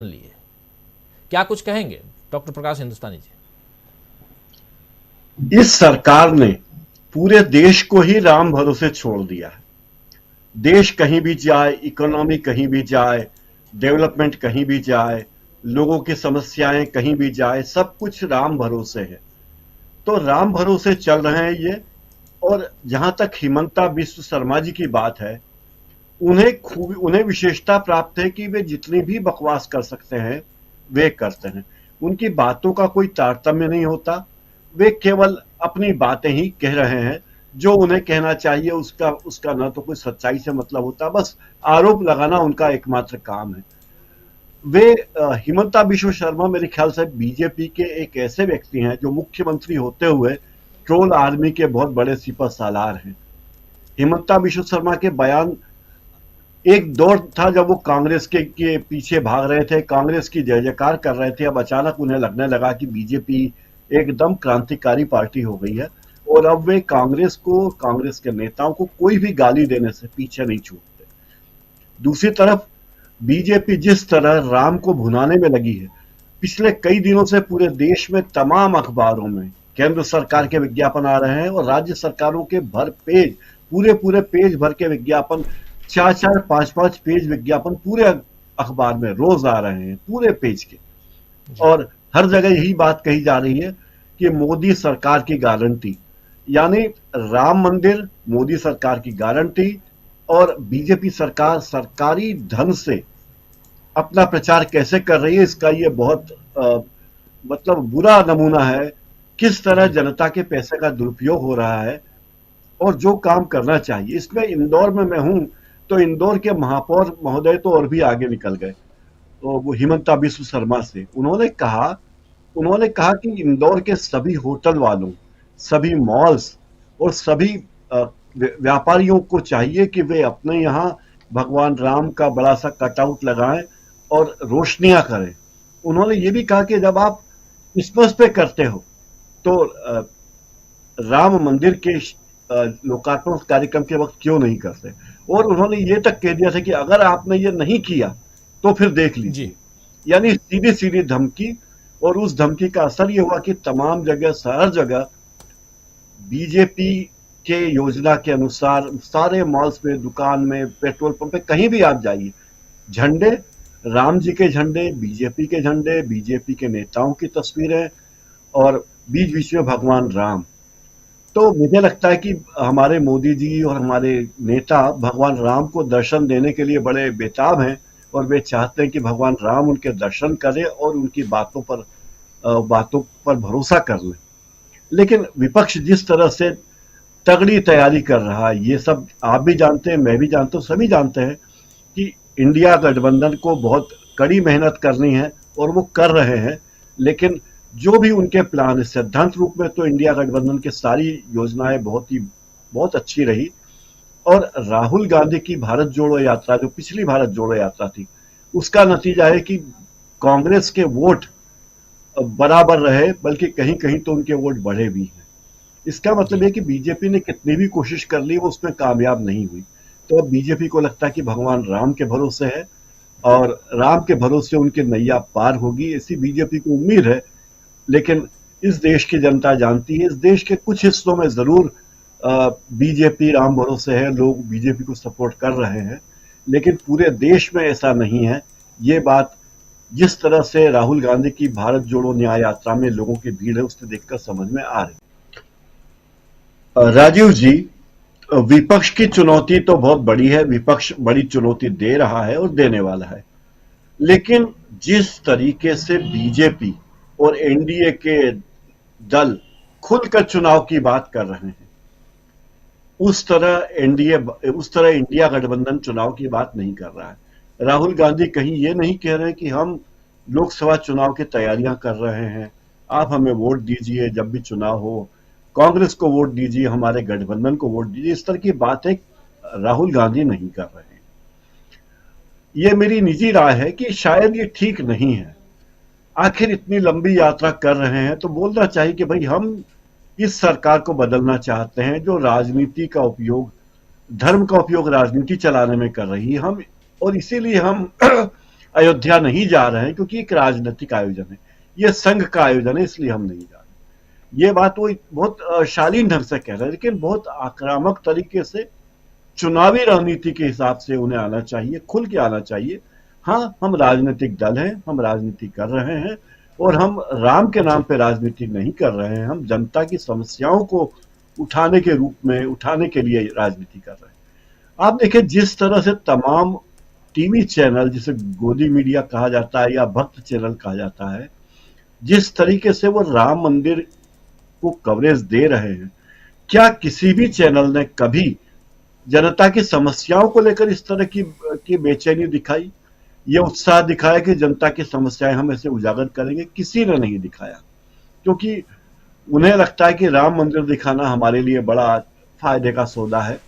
लिए क्या कुछ कहेंगे डॉक्टर प्रकाश हिंदुस्तानी जी? इस सरकार ने पूरे देश को ही राम भरोसे छोड़ दिया है। देश कहीं भी जाए, इकोनॉमी कहीं भी जाए, डेवलपमेंट कहीं भी जाए, लोगों की समस्याएं कहीं भी जाए, सब कुछ राम भरोसे है। तो राम भरोसे चल रहे हैं ये। और जहां तक हिमंता बिस्व शर्मा जी की बात है, उन्हें विशेषता प्राप्त है कि वे जितनी भी बकवास कर सकते हैं वे करते हैं। उनकी बातों का कोई तारतम्य नहीं होता। वे केवल अपनी बातें ही कह रहे हैं, जो उन्हें कहना चाहिए उसका उसका ना तो कोई सच्चाई से मतलब होता, बस आरोप लगाना उनका एकमात्र काम है। वे हिमंता बिश्व शर्मा मेरे ख्याल से बीजेपी के एक ऐसे व्यक्ति हैं जो मुख्यमंत्री होते हुए ट्रोल आर्मी के बहुत बड़े सिपह सालार हैं। हिमंता बिश्व शर्मा के बयान, एक दौर था जब वो कांग्रेस के पीछे भाग रहे थे, कांग्रेस की जय जयकार कर रहे थे। अब अचानक उन्हें लगने लगा कि बीजेपी एकदम क्रांतिकारी पार्टी हो गई है और अब वे कांग्रेस के नेताओं को कोई भी गाली देने से पीछे नहीं छूटते। दूसरी तरफ बीजेपी जिस तरह राम को भुनाने में लगी है, पिछले कई दिनों से पूरे देश में तमाम अखबारों में केंद्र सरकार के विज्ञापन आ रहे हैं और राज्य सरकारों के भर पेज, पूरे पूरे पेज भर के विज्ञापन, चार चार पांच पांच पेज विज्ञापन पूरे अखबार में रोज आ रहे हैं, पूरे पेज के। जी। और हर जगह यही बात कही जा रही है कि मोदी सरकार की गारंटी, यानी राम मंदिर मोदी सरकार की गारंटी। और बीजेपी सरकार सरकारी धन से अपना प्रचार कैसे कर रही है, इसका ये बहुत मतलब बुरा नमूना है। किस तरह जी। जनता के पैसे का दुरुपयोग हो रहा है और जो काम करना चाहिए। इसमें इंदौर में मैं हूं, तो इंदौर के महापौर महोदय तो और भी आगे निकल गए। तो वो हिमंता बिस्व शर्मा से उन्होंने कहा कि इंदौर के सभी होटल वालों, सभी मॉल्स और सभी व्यापारियों को चाहिए कि वे अपने यहाँ भगवान राम का बड़ा सा कटआउट लगाएं और रोशनियां करें। उन्होंने ये भी कहा कि जब आप क्रिसमस पे करते हो तो राम मंदिर के लोकार्पण कार्यक्रम के वक्त क्यों नहीं करते। और उन्होंने ये तक कह दिया था कि अगर आपने ये नहीं किया तो फिर देख जी। लीजिए। यानी सीधी सीधी धमकी। और उस धमकी का असर ये हुआ कि तमाम जगह, हर जगह बीजेपी के योजना के अनुसार सारे मॉल्स में, दुकान में, पेट्रोल पंप पे, कहीं भी आप जाइए, झंडे, राम जी के झंडे, बीजेपी के झंडे, बीजेपी के नेताओं की तस्वीरें और बीच बीच में भगवान राम। तो मुझे लगता है कि हमारे मोदी जी और हमारे नेता भगवान राम को दर्शन देने के लिए बड़े बेताब हैं और वे चाहते हैं कि भगवान राम उनके दर्शन करें और उनकी बातों पर भरोसा कर लें। लेकिन विपक्ष जिस तरह से तगड़ी तैयारी कर रहा है, ये सब आप भी जानते हैं, मैं भी जानता हूँ, सभी जानते हैं कि इंडिया गठबंधन को बहुत कड़ी मेहनत करनी है और वो कर रहे हैं। लेकिन जो भी उनके प्लान है, सिद्धांत रूप में तो इंडिया गठबंधन की सारी योजनाएं बहुत अच्छी रही। और राहुल गांधी की भारत जोड़ो यात्रा, जो पिछली भारत जोड़ो यात्रा थी, उसका नतीजा है कि कांग्रेस के वोट बराबर रहे, बल्कि कहीं कहीं तो उनके वोट बढ़े भी हैं। इसका मतलब जी। है कि बीजेपी ने कितनी भी कोशिश कर ली, वो उसमें कामयाब नहीं हुई। तो अब बीजेपी को लगता है कि भगवान राम के भरोसे है और राम के भरोसे उनकी नैया पार होगी, ऐसी बीजेपी को उम्मीद है। लेकिन इस देश की जनता जानती है, इस देश के कुछ हिस्सों में जरूर बीजेपी राम भरोसे है, लोग बीजेपी को सपोर्ट कर रहे हैं, लेकिन पूरे देश में ऐसा नहीं है। ये बात जिस तरह से राहुल गांधी की भारत जोड़ो न्याय यात्रा में लोगों की भीड़ है, उससे देखकर समझ में आ रही है। राजीव जी, विपक्ष की चुनौती तो बहुत बड़ी है, विपक्ष बड़ी चुनौती दे रहा है और देने वाला है। लेकिन जिस तरीके से बीजेपी और एनडीए के दल खुलकर चुनाव की बात कर रहे हैं, उस तरह इंडिया गठबंधन चुनाव की बात नहीं कर रहा है। राहुल गांधी कहीं ये नहीं कह रहे कि हम लोकसभा चुनाव की तैयारियां कर रहे हैं, आप हमें वोट दीजिए जब भी चुनाव हो, कांग्रेस को वोट दीजिए, हमारे गठबंधन को वोट दीजिए, इस तरह की बातें राहुल गांधी नहीं कर रहे हैं। ये मेरी निजी राय है कि शायद ये ठीक नहीं है। आखिर इतनी लंबी यात्रा कर रहे हैं तो बोलना चाहिए कि भाई हम इस सरकार को बदलना चाहते हैं जो राजनीति का उपयोग, धर्म का उपयोग राजनीति चलाने में कर रही है। हम और इसीलिए हम अयोध्या नहीं जा रहे हैं क्योंकि एक राजनीतिक आयोजन है, ये संघ का आयोजन है, इसलिए हम नहीं जा रहे। ये बात वो बहुत शालीन ढंग से कह रहे हैं, लेकिन बहुत आक्रामक तरीके से चुनावी रणनीति के हिसाब से उन्हें आना चाहिए, खुल के आना चाहिए। हाँ, हम राजनीतिक दल हैं, हम राजनीति कर रहे हैं, और हम राम के नाम पे राजनीति नहीं कर रहे हैं, हम जनता की समस्याओं को उठाने के रूप में, उठाने के लिए राजनीति कर रहे हैं। आप देखिए, जिस तरह से तमाम टीवी चैनल, जिसे गोदी मीडिया कहा जाता है या भक्त चैनल कहा जाता है, जिस तरीके से वो राम मंदिर को कवरेज दे रहे हैं, क्या किसी भी चैनल ने कभी जनता की समस्याओं को लेकर इस तरह की बेचैनी दिखाई, ये उत्साह दिखाया कि जनता की समस्याएं हम ऐसे उजागर करेंगे? किसी ने नहीं दिखाया, क्योंकि उन्हें लगता है कि राम मंदिर दिखाना हमारे लिए बड़ा फायदे का सौदा है,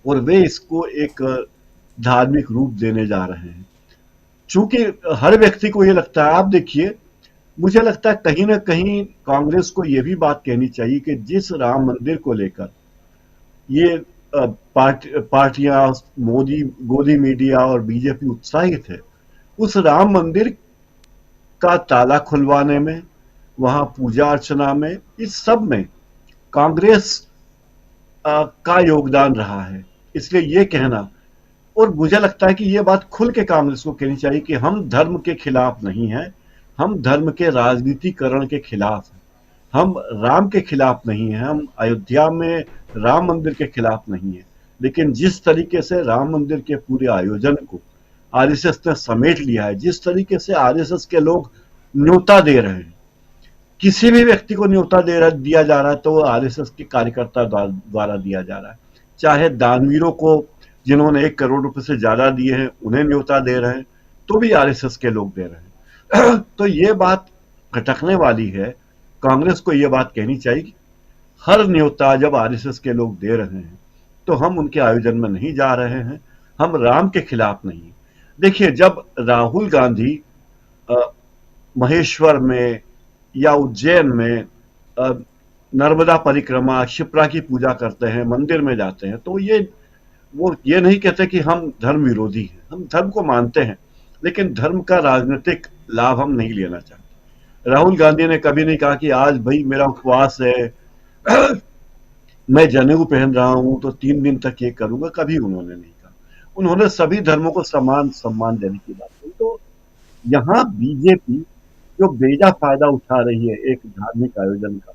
और वे इसको एक धार्मिक रूप देने जा रहे हैं। चूंकि हर व्यक्ति को ये लगता है, आप देखिए, मुझे लगता है कहीं ना कहीं कांग्रेस को यह भी बात कहनी चाहिए कि जिस राम मंदिर को लेकर ये पार्टियां, मोदी, गोदी मीडिया और बीजेपी उत्साहित है, उस राम मंदिर का ताला खुलवाने में, वहां पूजा अर्चना में, इस सब में कांग्रेस का योगदान रहा है। इसलिए ये कहना, और मुझे लगता है कि ये बात खुल के कांग्रेस को कहनी चाहिए कि हम धर्म के खिलाफ नहीं हैं, हम धर्म के राजनीतिकरण के खिलाफ हैं, हम राम के खिलाफ नहीं हैं, हम अयोध्या में राम मंदिर के खिलाफ नहीं है। लेकिन जिस तरीके से राम मंदिर के पूरे आयोजन को आरएसएस ने समेट लिया है, जिस तरीके से आरएसएस के लोग न्योता दे रहे हैं, किसी भी व्यक्ति को न्योता दिया जा रहा है तो वो आरएसएस के कार्यकर्ता द्वारा दिया जा रहा है। चाहे दानवीरों को, जिन्होंने 1 करोड़ रुपए से ज्यादा दिए हैं, उन्हें न्योता दे रहे हैं, तो भी आरएसएस के लोग दे रहे हैं। तो ये बात खटकने वाली है। कांग्रेस को ये बात कहनी चाहिए कि हर न्योता जब आरएसएस के लोग दे रहे हैं तो हम उनके आयोजन में नहीं जा रहे हैं, हम राम के खिलाफ नहीं। देखिए, जब राहुल गांधी महेश्वर में या उज्जैन में नर्मदा परिक्रमा, क्षिप्रा की पूजा करते हैं, मंदिर में जाते हैं, तो वो ये नहीं कहते कि हम धर्म विरोधी हैं। हम धर्म को मानते हैं, लेकिन धर्म का राजनीतिक लाभ हम नहीं लेना चाहते। राहुल गांधी ने कभी नहीं कहा कि आज भाई मेरा उपवास है, मैं जनेऊ पहन रहा हूं तो 3 दिन तक ये करूंगा, कभी उन्होंने नहीं कहा। उन्होंने सभी धर्मों को समान सम्मान देने की बात की। तो यहाँ बीजेपी जो बेजा फायदा उठा रही है एक धार्मिक आयोजन का,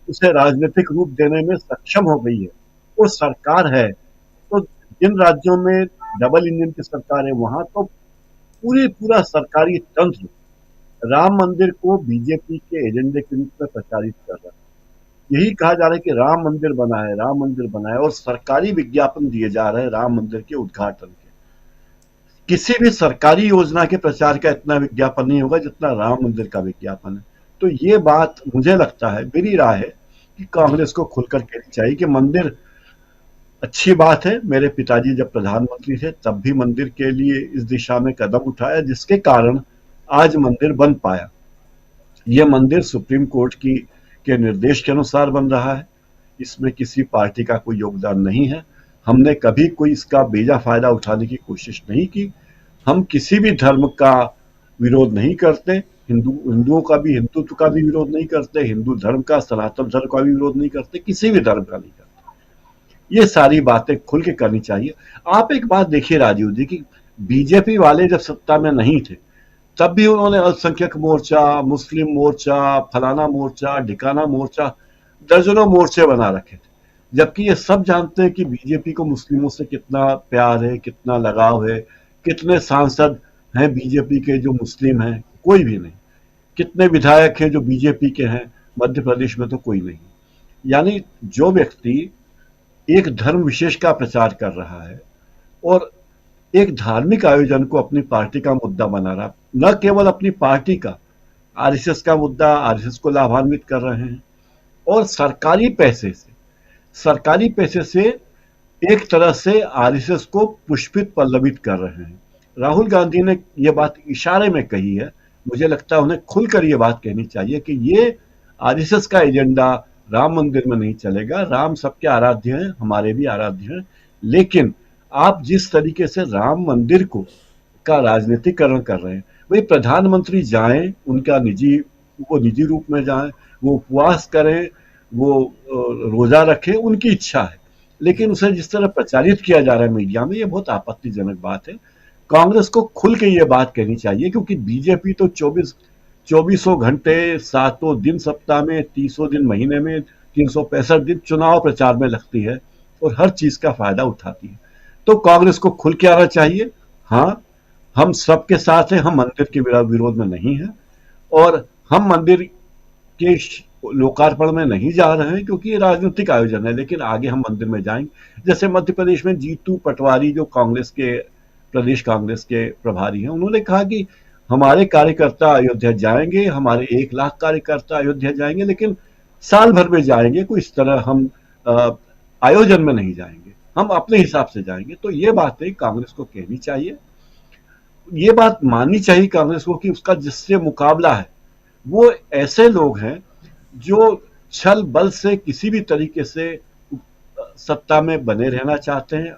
उसे राजनीतिक रूप देने में सक्षम हो गई है। वो सरकार है, तो जिन राज्यों में डबल इंजन की सरकार है, वहां तो पूरा सरकारी तंत्र राम मंदिर को बीजेपी के एजेंडे के रूप में प्रचारित कर रहा है। यही कहा जा रहा है कि राम मंदिर बना है, राम मंदिर बना है, और सरकारी विज्ञापन दिए जा रहे हैं राम मंदिर के उद्घाटन के। किसी भी सरकारी योजना के प्रचार का इतना विज्ञापन नहीं होगा जितना राम मंदिर का विज्ञापन है। तो ये बात मुझे लगता है, मेरी राय है कि कांग्रेस को खुलकर कहनी चाहिए कि मंदिर अच्छी बात है। मेरे पिताजी जब प्रधानमंत्री थे तब भी मंदिर के लिए इस दिशा में कदम उठाया, जिसके कारण आज मंदिर बन पाया। यह मंदिर सुप्रीम कोर्ट के निर्देश के अनुसार बन रहा है, इसमें किसी पार्टी का कोई योगदान नहीं है। हमने कभी कोई इसका बेजा फायदा उठाने की कोशिश नहीं की। हम किसी भी धर्म का विरोध नहीं करते, हिंदुओं का भी, हिंदुत्व का भी विरोध नहीं करते, हिंदू धर्म का, सनातन धर्म का भी विरोध नहीं करते, किसी भी धर्म का नहीं करते। ये सारी बातें खुल के करनी चाहिए। आप एक बात देखिए राजीव जी, की बीजेपी वाले जब सत्ता में नहीं थे तब भी उन्होंने अल्पसंख्यक मोर्चा, मुस्लिम मोर्चा, फलाना मोर्चा, ढिकाना मोर्चा, दर्जनों मोर्चे बना रखे थे। जबकि ये सब जानते हैं कि बीजेपी को मुस्लिमों से कितना प्यार है, कितना लगाव है। कितने सांसद हैं बीजेपी के जो मुस्लिम हैं? कोई भी नहीं। कितने विधायक हैं जो बीजेपी के हैं? मध्य प्रदेश में तो कोई नहीं। यानी जो व्यक्ति एक धर्म विशेष का प्रचार कर रहा है और एक धार्मिक आयोजन को अपनी पार्टी का मुद्दा बना रहा, न केवल अपनी पार्टी का, आरएसएस का मुद्दा, आरएसएस को लाभान्वित कर रहे हैं, और सरकारी पैसे से एक तरह से आरएसएस को पुष्पित पल्लवित कर रहे हैं। राहुल गांधी ने यह बात इशारे में कही है। मुझे लगता है उन्हें खुलकर यह बात कहनी चाहिए कि ये आरएसएस का एजेंडा राम मंदिर में नहीं चलेगा। राम सबके आराध्य हैं, हमारे भी आराध्य हैं, लेकिन आप जिस तरीके से राम मंदिर को का राजनीतिकरण कर रहे हैं। भाई प्रधानमंत्री जाएं, उनका निजी रूप में जाएं, वो उपवास करें, वो रोजा रखें, उनकी इच्छा है। लेकिन उसे जिस तरह प्रचारित किया जा रहा है मीडिया में, ये बहुत आपत्तिजनक बात है। कांग्रेस को खुल के ये बात कहनी चाहिए, क्योंकि बीजेपी तो चौबीसों घंटे, सातों दिन सप्ताह में, 30 दिन महीने में, 365 दिन चुनाव प्रचार में लगती है और हर चीज का फायदा उठाती है। तो कांग्रेस को खुल के आना चाहिए। हाँ, हम सबके साथ हैं, हम मंदिर के विरोध में नहीं है, और हम मंदिर के लोकार्पण में नहीं जा रहे हैं क्योंकि ये राजनीतिक आयोजन है, लेकिन आगे हम मंदिर में जाएंगे। जैसे मध्य प्रदेश में जीतू पटवारी, जो प्रदेश कांग्रेस के प्रभारी हैं, उन्होंने कहा कि हमारे कार्यकर्ता अयोध्या जाएंगे, हमारे 1 लाख कार्यकर्ता अयोध्या जाएंगे, लेकिन साल भर में जाएंगे, कोई इस तरह हम अ, आयोजन में नहीं जाएंगे, हम अपने हिसाब से जाएंगे। तो ये बातें कांग्रेस को कहनी चाहिए, ये बात माननी चाहिए कांग्रेस को कि उसका जिससे मुकाबला है वो ऐसे लोग हैं जो छल बल से किसी भी तरीके से सत्ता में बने रहना चाहते हैं,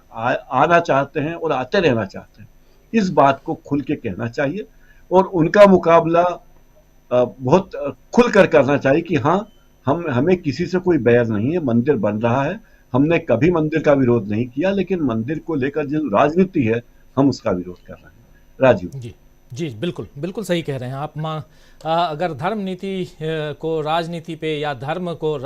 आना चाहते हैं और आते रहना चाहते हैं। इस बात को खुल के कहना चाहिए और उनका मुकाबला बहुत खुल कर करना चाहिए कि हाँ, हमें किसी से कोई बैर नहीं है, मंदिर बन रहा है, हमने कभी मंदिर का विरोध नहीं किया, लेकिन मंदिर को लेकर जो राजनीति है, हम उसका विरोध कर रहे हैं। राजीव। जी जी, बिल्कुल बिल्कुल सही कह रहे हैं आप। अगर धर्म नीति को राजनीति पे या धर्म को